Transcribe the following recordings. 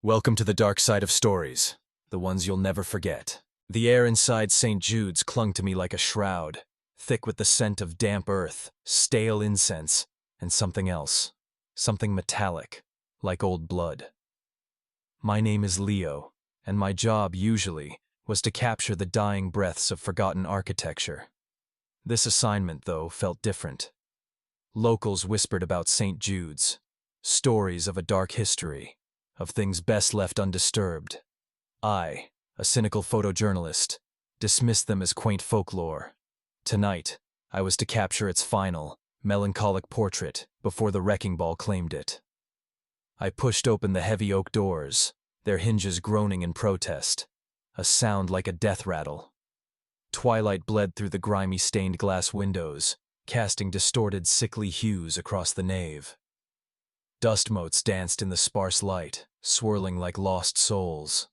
Welcome to the dark side of stories, the ones you'll never forget. The air inside St. Jude's clung to me like a shroud, thick with the scent of damp earth, stale incense, and something else. Something metallic, like old blood. My name is Leo, and my job, usually, was to capture the dying breaths of forgotten architecture. This assignment, though, felt different. Locals whispered about St. Jude's, stories of a dark history, of things best left undisturbed. I, a cynical photojournalist, dismissed them as quaint folklore. Tonight, I was to capture its final, melancholic portrait before the wrecking ball claimed it. I pushed open the heavy oak doors, their hinges groaning in protest, a sound like a death rattle. Twilight bled through the grimy stained glass windows, casting distorted, sickly hues across the nave. Dust motes danced in the sparse light, swirling like lost souls.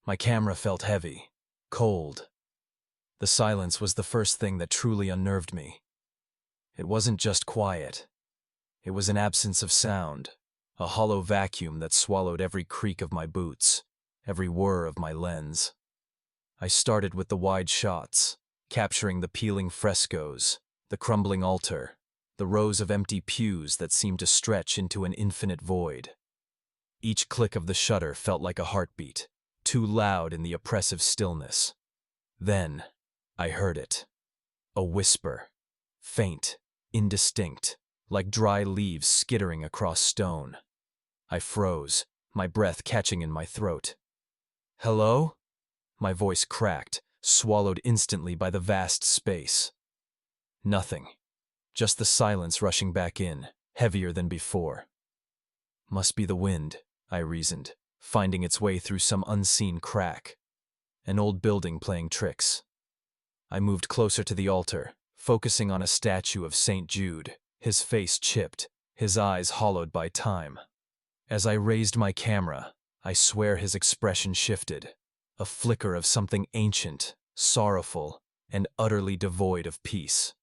My camera felt heavy, cold. The silence was the first thing that truly unnerved me. It wasn't just quiet. It was an absence of sound, a hollow vacuum that swallowed every creak of my boots, every whir of my lens. I started with the wide shots, capturing the peeling frescoes, the crumbling altar, the rows of empty pews that seemed to stretch into an infinite void. Each click of the shutter felt like a heartbeat, too loud in the oppressive stillness. Then, I heard it. A whisper, faint, indistinct, like dry leaves skittering across stone. I froze, my breath catching in my throat. "Hello?" My voice cracked, swallowed instantly by the vast space. Nothing. Just the silence rushing back in, heavier than before. Must be the wind, I reasoned, finding its way through some unseen crack. An old building playing tricks. I moved closer to the altar, focusing on a statue of St. Jude, his face chipped, his eyes hollowed by time. As I raised my camera, I swear his expression shifted, a flicker of something ancient, sorrowful, and utterly devoid of peace.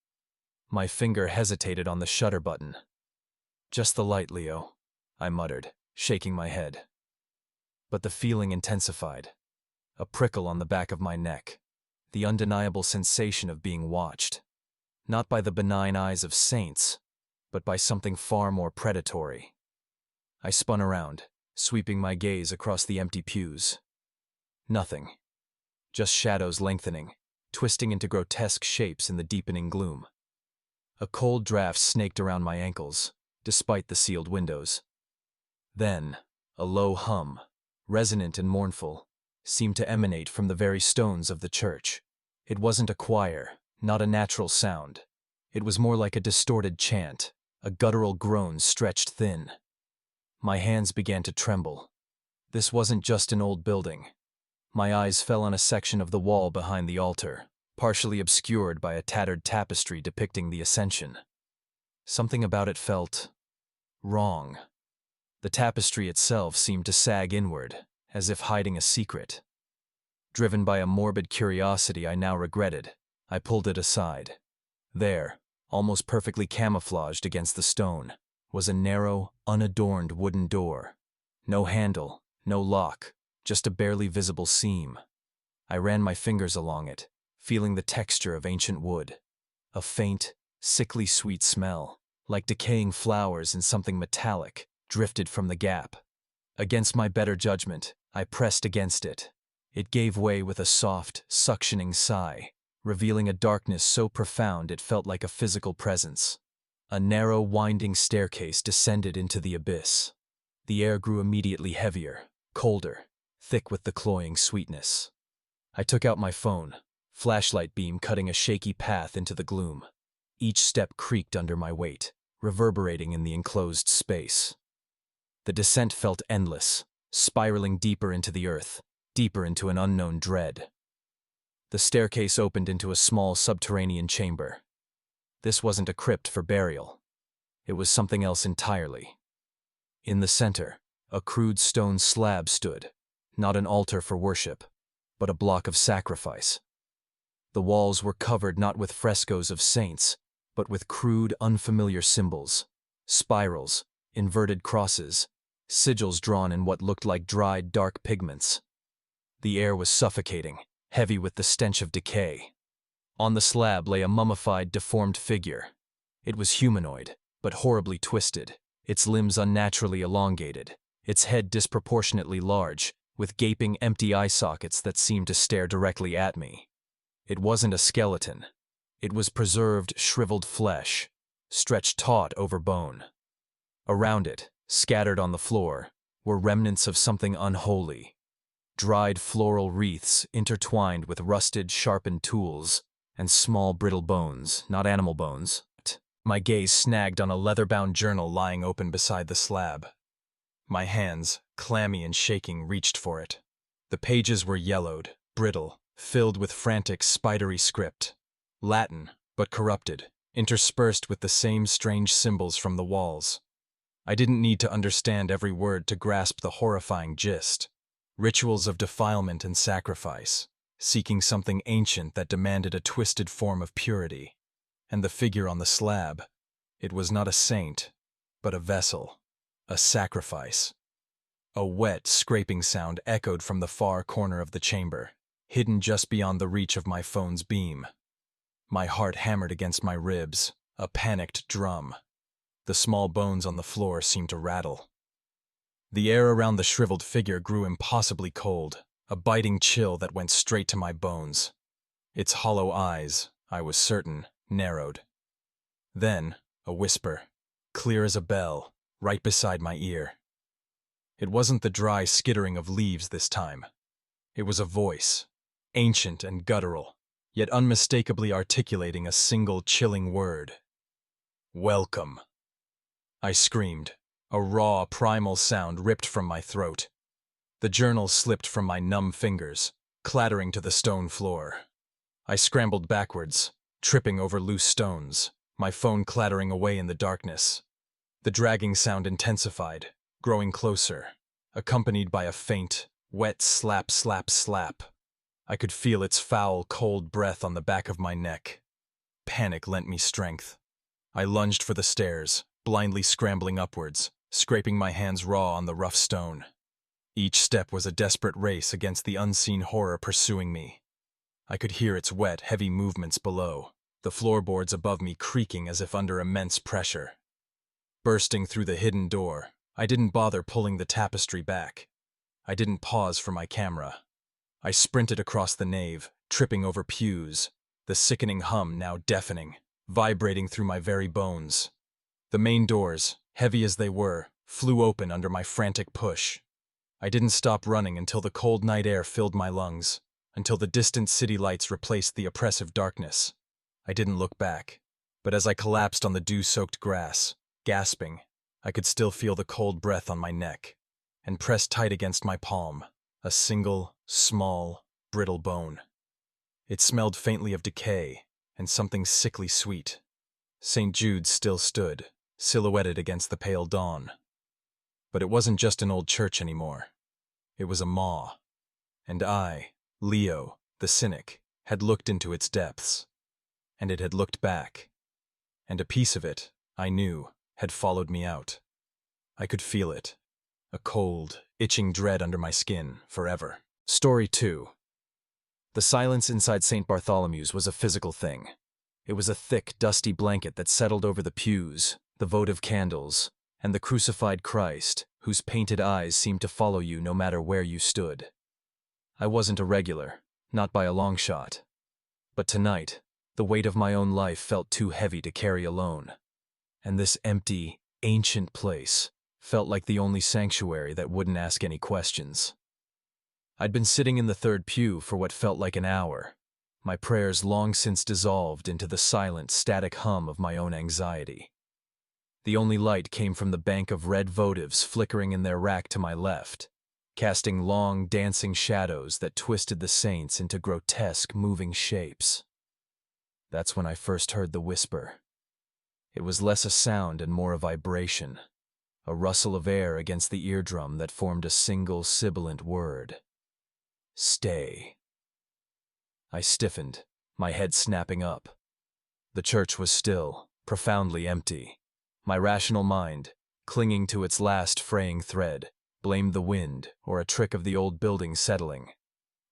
My finger hesitated on the shutter button. "Just the light, Leo," I muttered, shaking my head. But the feeling intensified. A prickle on the back of my neck. The undeniable sensation of being watched. Not by the benign eyes of saints, but by something far more predatory. I spun around, sweeping my gaze across the empty pews. Nothing. Just shadows lengthening, twisting into grotesque shapes in the deepening gloom. A cold draft snaked around my ankles, despite the sealed windows. Then, a low hum, resonant and mournful, seemed to emanate from the very stones of the church. It wasn't a choir, not a natural sound. It was more like a distorted chant, a guttural groan stretched thin. My hands began to tremble. This wasn't just an old building. My eyes fell on a section of the wall behind the altar, partially obscured by a tattered tapestry depicting the Ascension. Something about it felt wrong. The tapestry itself seemed to sag inward, as if hiding a secret. Driven by a morbid curiosity I now regretted, I pulled it aside. There, almost perfectly camouflaged against the stone, was a narrow, unadorned wooden door. No handle, no lock, just a barely visible seam. I ran my fingers along it, feeling the texture of ancient wood. A faint, sickly sweet smell, like decaying flowers and something metallic, drifted from the gap. Against my better judgment, I pressed against it. It gave way with a soft, suctioning sigh, revealing a darkness so profound it felt like a physical presence. A narrow, winding staircase descended into the abyss. The air grew immediately heavier, colder, thick with the cloying sweetness. I took out my phone, flashlight beam cutting a shaky path into the gloom. Each step creaked under my weight, reverberating in the enclosed space. The descent felt endless, spiraling deeper into the earth, deeper into an unknown dread. The staircase opened into a small subterranean chamber. This wasn't a crypt for burial. It was something else entirely. In the center, a crude stone slab stood, not an altar for worship, but a block of sacrifice. The walls were covered not with frescoes of saints, but with crude, unfamiliar symbols, spirals, inverted crosses, sigils drawn in what looked like dried, dark pigments. The air was suffocating, heavy with the stench of decay. On the slab lay a mummified, deformed figure. It was humanoid, but horribly twisted, its limbs unnaturally elongated, its head disproportionately large, with gaping, empty eye sockets that seemed to stare directly at me. It wasn't a skeleton. It was preserved, shriveled flesh, stretched taut over bone. Around it, scattered on the floor, were remnants of something unholy. Dried floral wreaths intertwined with rusted, sharpened tools, and small, brittle bones, not animal bones. My gaze snagged on a leather-bound journal lying open beside the slab. My hands, clammy and shaking, reached for it. The pages were yellowed, brittle, filled with frantic, spidery script. Latin, but corrupted, interspersed with the same strange symbols from the walls. I didn't need to understand every word to grasp the horrifying gist. Rituals of defilement and sacrifice, seeking something ancient that demanded a twisted form of purity. And the figure on the slab, it was not a saint, but a vessel, a sacrifice. A wet, scraping sound echoed from the far corner of the chamber, hidden just beyond the reach of my phone's beam. My heart hammered against my ribs, a panicked drum. The small bones on the floor seemed to rattle. The air around the shriveled figure grew impossibly cold, a biting chill that went straight to my bones. Its hollow eyes, I was certain, narrowed. Then, a whisper, clear as a bell, right beside my ear. It wasn't the dry skittering of leaves this time. It was a voice, ancient and guttural, yet unmistakably articulating a single chilling word. Welcome. I screamed, a raw, primal sound ripped from my throat. The journal slipped from my numb fingers, clattering to the stone floor. I scrambled backwards, tripping over loose stones, my phone clattering away in the darkness. The dragging sound intensified, growing closer, accompanied by a faint, wet slap, slap, slap. I could feel its foul, cold breath on the back of my neck. Panic lent me strength. I lunged for the stairs, blindly scrambling upwards, scraping my hands raw on the rough stone. Each step was a desperate race against the unseen horror pursuing me. I could hear its wet, heavy movements below, the floorboards above me creaking as if under immense pressure. Bursting through the hidden door, I didn't bother pulling the tapestry back. I didn't pause for my camera. I sprinted across the nave, tripping over pews, the sickening hum now deafening, vibrating through my very bones. The main doors, heavy as they were, flew open under my frantic push. I didn't stop running until the cold night air filled my lungs, until the distant city lights replaced the oppressive darkness. I didn't look back, but as I collapsed on the dew-soaked grass, gasping, I could still feel the cold breath on my neck, and pressed tight against my palm, a single, small, brittle bone. It smelled faintly of decay, and something sickly sweet. St. Jude's still stood, silhouetted against the pale dawn. But it wasn't just an old church anymore. It was a maw. And I, Leo, the cynic, had looked into its depths. And it had looked back. And a piece of it, I knew, had followed me out. I could feel it. A cold, itching dread under my skin, forever. Story 2. The silence inside St. Bartholomew's was a physical thing. It was a thick, dusty blanket that settled over the pews, the votive candles, and the crucified Christ, whose painted eyes seemed to follow you no matter where you stood. I wasn't a regular, not by a long shot. But tonight, the weight of my own life felt too heavy to carry alone. And this empty, ancient place felt like the only sanctuary that wouldn't ask any questions. I'd been sitting in the third pew for what felt like an hour, my prayers long since dissolved into the silent, static hum of my own anxiety. The only light came from the bank of red votives flickering in their rack to my left, casting long, dancing shadows that twisted the saints into grotesque, moving shapes. That's when I first heard the whisper. It was less a sound and more a vibration, a rustle of air against the eardrum that formed a single sibilant word. Stay. I stiffened, my head snapping up. The church was still, profoundly empty. My rational mind, clinging to its last fraying thread, blamed the wind or a trick of the old building settling.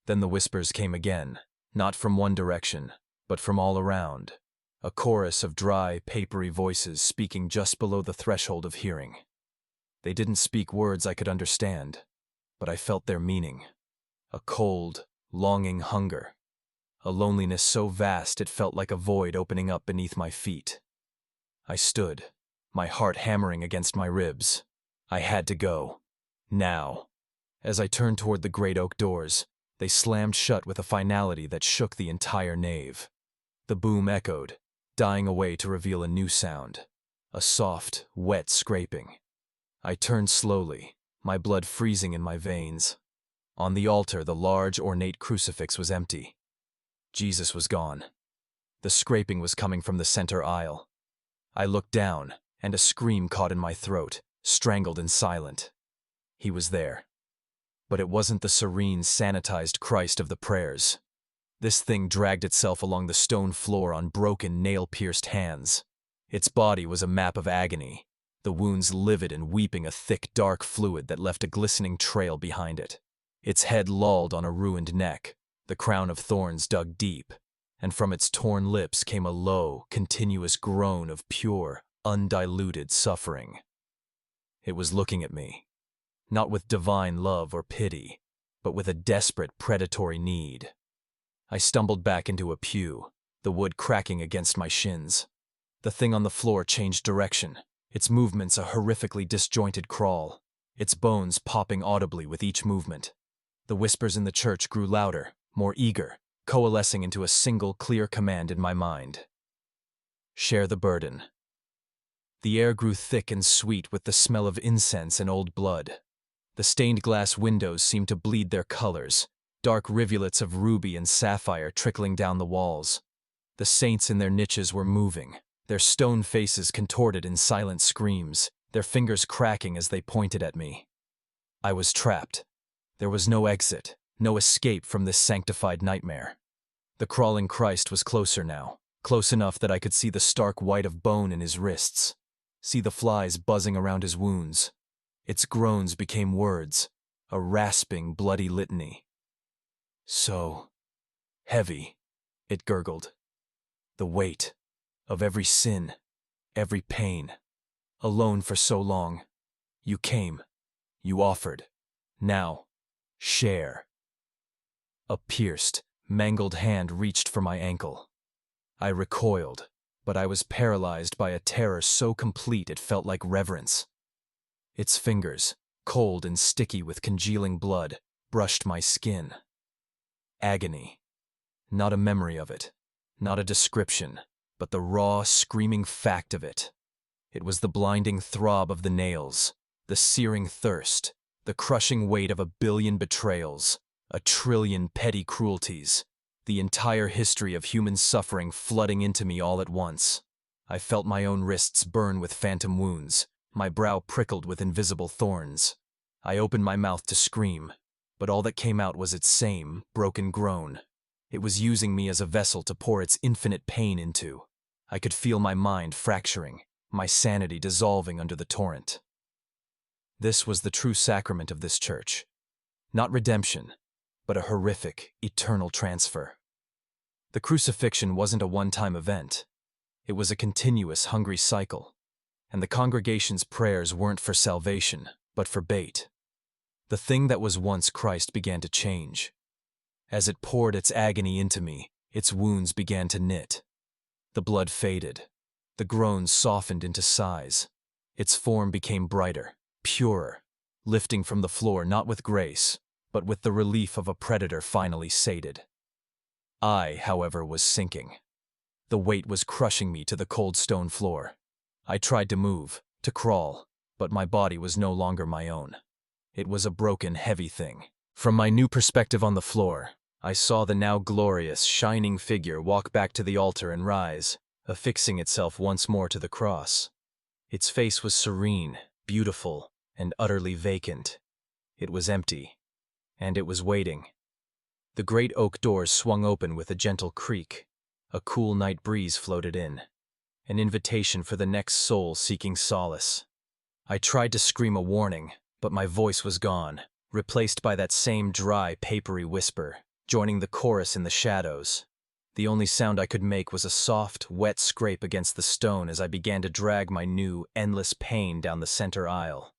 Then the whispers came again, not from one direction, but from all around, a chorus of dry, papery voices speaking just below the threshold of hearing. They didn't speak words I could understand, but I felt their meaning. A cold, longing hunger. A loneliness so vast it felt like a void opening up beneath my feet. I stood, my heart hammering against my ribs. I had to go. Now. As I turned toward the great oak doors, they slammed shut with a finality that shook the entire nave. The boom echoed, dying away to reveal a new sound. A soft, wet scraping. I turned slowly, my blood freezing in my veins. On the altar, the large, ornate crucifix was empty. Jesus was gone. The scraping was coming from the center aisle. I looked down, and a scream caught in my throat, strangled and silent. He was there. But it wasn't the serene, sanitized Christ of the prayers. This thing dragged itself along the stone floor on broken, nail-pierced hands. Its body was a map of agony, the wounds livid and weeping a thick, dark fluid that left a glistening trail behind it. Its head lolled on a ruined neck, the crown of thorns dug deep, and from its torn lips came a low, continuous groan of pure, undiluted suffering. It was looking at me, not with divine love or pity, but with a desperate, predatory need. I stumbled back into a pew, the wood cracking against my shins. The thing on the floor changed direction, its movements a horrifically disjointed crawl, its bones popping audibly with each movement. The whispers in the church grew louder, more eager, coalescing into a single clear command in my mind. Share the burden. The air grew thick and sweet with the smell of incense and old blood. The stained glass windows seemed to bleed their colors, dark rivulets of ruby and sapphire trickling down the walls. The saints in their niches were moving, their stone faces contorted in silent screams, their fingers cracking as they pointed at me. I was trapped. There was no exit, no escape from this sanctified nightmare. The crawling Christ was closer now, close enough that I could see the stark white of bone in his wrists, see the flies buzzing around his wounds. Its groans became words, a rasping, bloody litany. So heavy, it gurgled. The weight of every sin, every pain. Alone for so long. You came. You offered. Now, share. A pierced, mangled hand reached for my ankle. I recoiled, but I was paralyzed by a terror so complete it felt like reverence. Its fingers, cold and sticky with congealing blood, brushed my skin. Agony. Not a memory of it, not a description, but the raw, screaming fact of it. It was the blinding throb of the nails, the searing thirst, the crushing weight of 1,000,000,000 betrayals, 1,000,000,000,000 petty cruelties, the entire history of human suffering flooding into me all at once. I felt my own wrists burn with phantom wounds, my brow prickled with invisible thorns. I opened my mouth to scream, but all that came out was its same, broken groan. It was using me as a vessel to pour its infinite pain into. I could feel my mind fracturing, my sanity dissolving under the torrent. This was the true sacrament of this church. Not redemption, but a horrific, eternal transfer. The crucifixion wasn't a one-time event. It was a continuous, hungry cycle. And the congregation's prayers weren't for salvation, but for bait. The thing that was once Christ began to change. As it poured its agony into me, its wounds began to knit. The blood faded. The groans softened into sighs. Its form became brighter, purer, lifting from the floor not with grace, but with the relief of a predator finally sated. I, however, was sinking. The weight was crushing me to the cold stone floor. I tried to move, to crawl, but my body was no longer my own. It was a broken, heavy thing. From my new perspective on the floor, I saw the now glorious, shining figure walk back to the altar and rise, affixing itself once more to the cross. Its face was serene, beautiful, and utterly vacant. It was empty, and it was waiting. The great oak doors swung open with a gentle creak. A cool night breeze floated in, an invitation for the next soul seeking solace. I tried to scream a warning, but my voice was gone, replaced by that same dry, papery whisper, joining the chorus in the shadows. The only sound I could make was a soft, wet scrape against the stone as I began to drag my new, endless pain down the center aisle.